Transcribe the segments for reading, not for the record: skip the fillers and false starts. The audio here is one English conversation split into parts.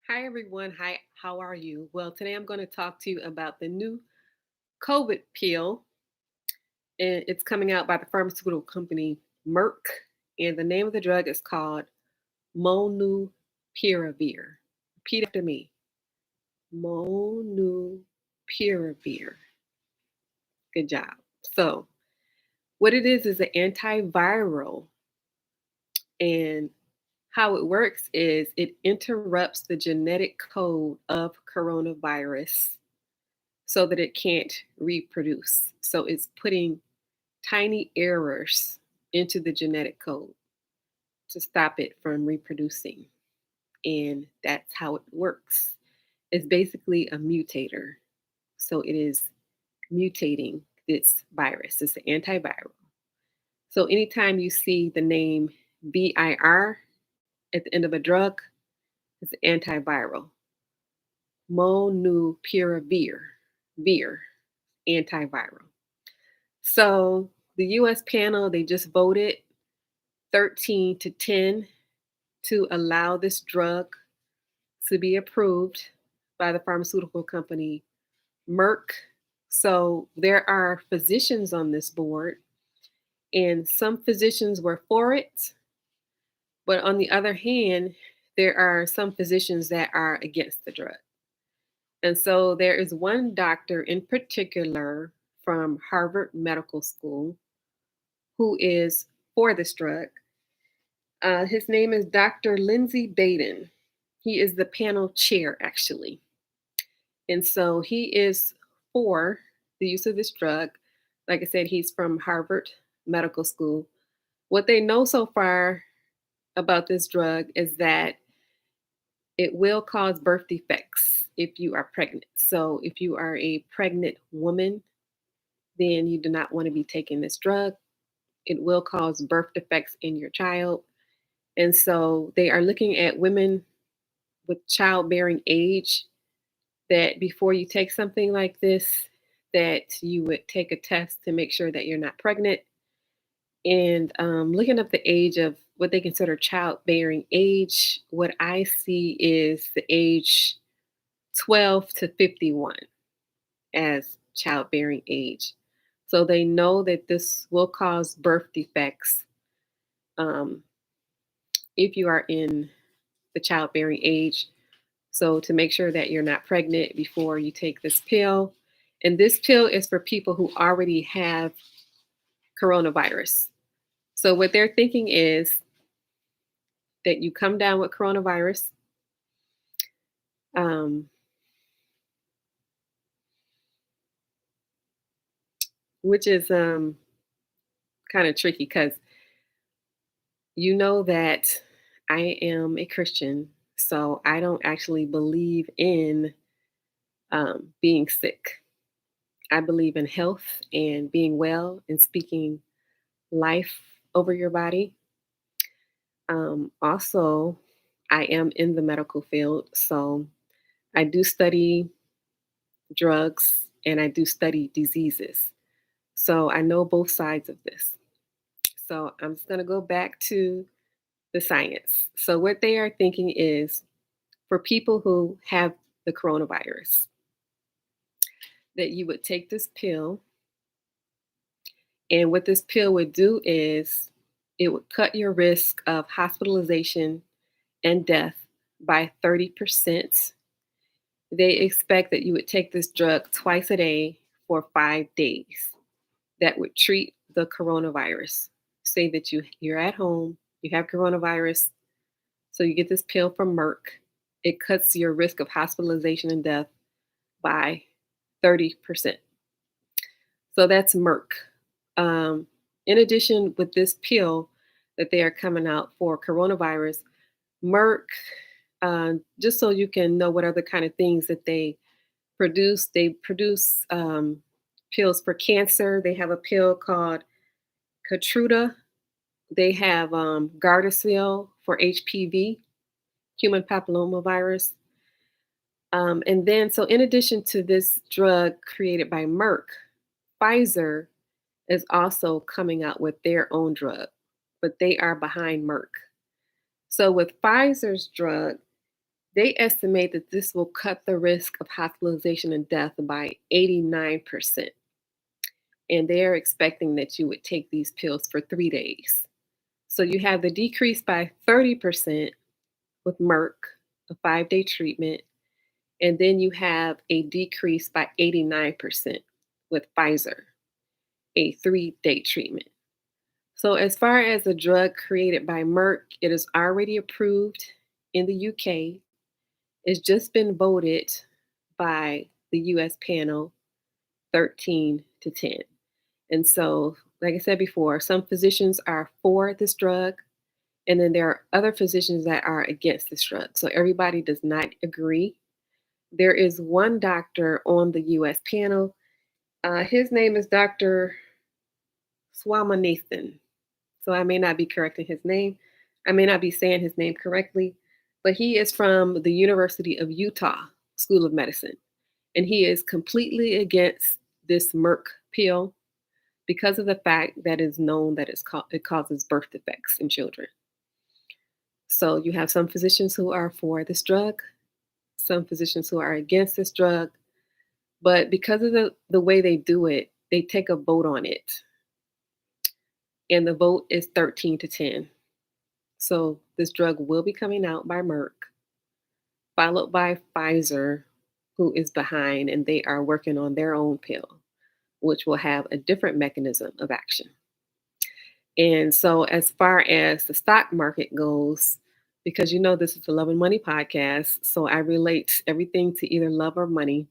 Hi everyone. Hi, how are you? Well, today I'm going to talk to you about the new COVID pill. And it's coming out by the pharmaceutical company Merck. And the name of the drug is called Molnupiravir. Repeat after me. Molnupiravir. Good job. So, what it is an antiviral. And how it works is it interrupts the genetic code of coronavirus so that it can't reproduce. So it's putting tiny errors into the genetic code to stop it from reproducing. And that's how it works. It's basically a mutator. So it is mutating this virus. It's an antiviral. So anytime you see the name VIR at the end of a drug, it's antiviral. Molnupiravir, vir, antiviral. So the US panel, they just voted 13-10 to allow this drug to be approved by the pharmaceutical company Merck. So there are physicians on this board, and some physicians were for it, but on the other hand, there are some physicians that are against the drug. And so there is one doctor in particular from Harvard Medical School who is for this drug. His name is Dr. Lindsay Baden. He is the panel chair, actually. And so he is for the use of this drug. Like I said, he's from Harvard Medical School. What they know so far about this drug is that it will cause birth defects if you are pregnant. So if you are a pregnant woman, then you do not want to be taking this drug. It will cause birth defects in your child. And so they are looking at women with childbearing age that before you take something like this, that you would take a test to make sure that you're not pregnant. And looking up the age of what they consider childbearing age, what I see is the age 12 to 51 as childbearing age. So they know that this will cause birth defects um, if you are in the childbearing age. So to make sure that you're not pregnant before you take this pill. And this pill is for people who already have coronavirus. So what they're thinking is that you come down with coronavirus. Um, which is kind of tricky because you know that I am a Christian, so I don't actually believe in being sick. I believe in health and being well and speaking life over your body. Also, I am in the medical field, so I do study drugs and I do study diseases. So I know both sides of this. So I'm just going to go back to the science. So, what they are thinking is for people who have the coronavirus, that you would take this pill. And what this pill would do is it would cut your risk of hospitalization and death by 30%. They expect that you would take this drug twice a day for 5 days. That would treat the coronavirus. Say that you're at home, you have coronavirus, so you get this pill from Merck. It cuts your risk of hospitalization and death by 30%. So that's Merck. Um, in addition, with this pill that they are coming out for coronavirus, Merck, just so you can know what other kind of things that they produce pills for cancer. They have a pill called Keytruda. They have Gardasil for HPV, human papillomavirus. And then, so in addition to this drug created by Merck, Pfizer is also coming out with their own drug, but they are behind Merck. So with Pfizer's drug, They estimate that this will cut the risk of hospitalization and death by 89%. And they're expecting that you would take these pills for 3 days. So you have the decrease by 30% with Merck, a 5-day treatment, and then you have a decrease by 89% with Pfizer, a 3-day treatment. So, as far as the drug created by Merck, it is already approved in the UK. It's just been voted by the US panel 13 to 10. And so, like I said before, some physicians are for this drug, and then there are other physicians that are against this drug. So, everybody does not agree. There is one doctor on the US panel. His name is Dr. Swaminathan. So I may not be correcting his name. I may not be saying his name correctly, but he is from the University of Utah School of Medicine. And he is completely against this Merck pill because of the fact that it's known that it causes birth defects in children. So you have some physicians who are for this drug, some physicians who are against this drug, but because of the way they do it, they take a vote on it. And the vote is 13 to 10. So this drug will be coming out by Merck, followed by Pfizer, who is behind, and they are working on their own pill, which will have a different mechanism of action. And so, as far as the stock market goes, because you know this is the Love and Money podcast, so I relate everything to either love or money.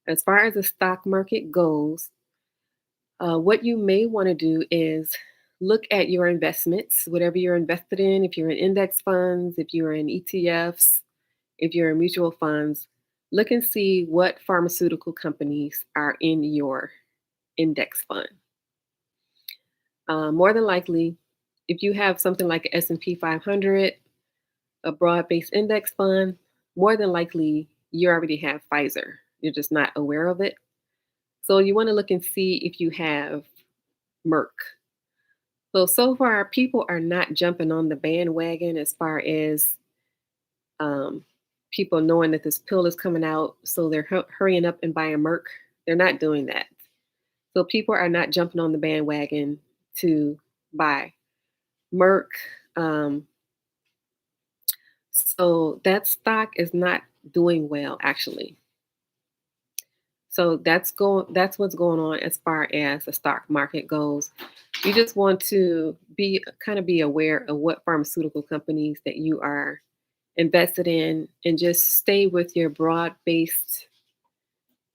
As far as the stock market goes, what you may want to do is look at your investments, whatever you're invested in. If you're in index funds, if you're in ETFs, if you're in mutual funds, look and see what pharmaceutical companies are in your index fund. More than likely, if you have something like an S&P 500, a broad-based index fund, more than likely you already have Pfizer. You're just not aware of it. So you want to look and see if you have Merck. So far, people are not jumping on the bandwagon as far as um, people knowing that this pill is coming out. So they're hurrying up and buying Merck. They're not doing that. So people are not jumping on the bandwagon to buy Merck. Um, so that stock is not doing well, actually. So that's what's going on as far as the stock market goes. You just want to be aware of what pharmaceutical companies that you are invested in and just stay with your broad-based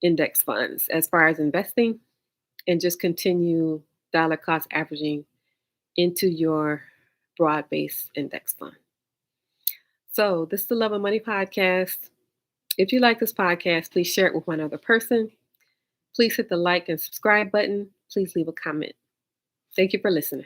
index funds as far as investing and just continue dollar cost averaging into your broad-based index fund. So, this is the Love and Money podcast. If you like this podcast, please share it with one other person. Please hit the like and subscribe button. Please leave a comment. Thank you for listening.